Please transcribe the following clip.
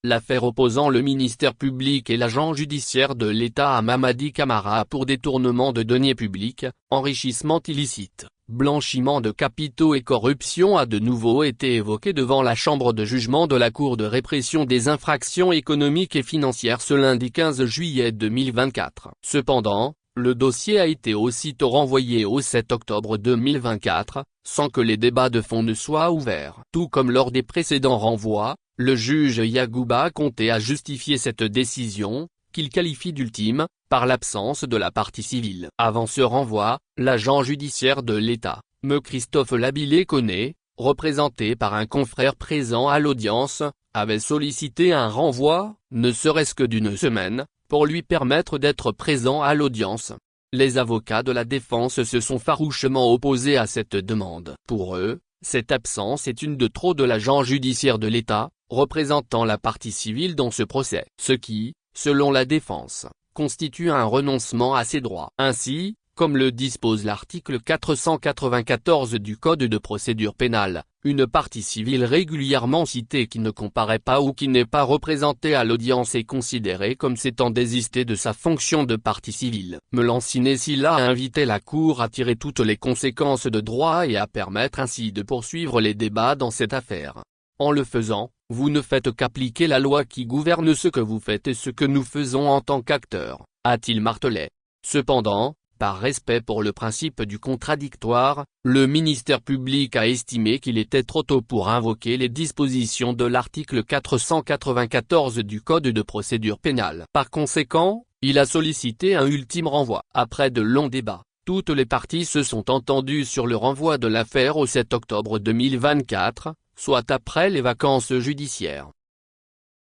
l'affaire opposant le ministère public et l'agent judiciaire de l'État à Mamadi Camara pour détournement de deniers publics, enrichissement illicite, blanchiment de capitaux et corruption a de nouveau été évoquée devant la chambre de jugement de la Cour de répression des infractions économiques et financières ce lundi 15 juillet 2024. Cependant, le dossier a été aussitôt renvoyé au 7 octobre 2024, sans que les débats de fond ne soient ouverts. Tout comme lors des précédents renvois, le juge Yacouba Konté a justifié cette décision, qu'il qualifie d'ultime, par l'absence de la partie civile. Avant ce renvoi, l'agent judiciaire de l'État, M. Christophe Labilé-Koné, représenté par un confrère présent à l'audience, avait sollicité un renvoi, ne serait-ce que d'une semaine, pour lui permettre d'être présent à l'audience. Les avocats de la défense se sont farouchement opposés à cette demande. Pour eux, cette absence est une de trop de l'agent judiciaire de l'État, représentant la partie civile dans ce procès. Ce qui, selon la défense, constitue un renoncement à ses droits. Ainsi, comme le dispose l'article 494 du Code de procédure pénale, une partie civile régulièrement citée qui ne comparaît pas ou qui n'est pas représentée à l'audience est considérée comme s'étant désistée de sa fonction de partie civile. Melanciné Sylla a invité la Cour à tirer toutes les conséquences de droit et à permettre ainsi de poursuivre les débats dans cette affaire. En le faisant, vous ne faites qu'appliquer la loi qui gouverne ce que vous faites et ce que nous faisons en tant qu'acteurs, a-t-il martelé. Cependant, par respect pour le principe du contradictoire, le ministère public a estimé qu'il était trop tôt pour invoquer les dispositions de l'article 494 du Code de procédure pénale. Par conséquent, il a sollicité un ultime renvoi. Après de longs débats, toutes les parties se sont entendues sur le renvoi de l'affaire au 7 octobre 2024, soit après les vacances judiciaires.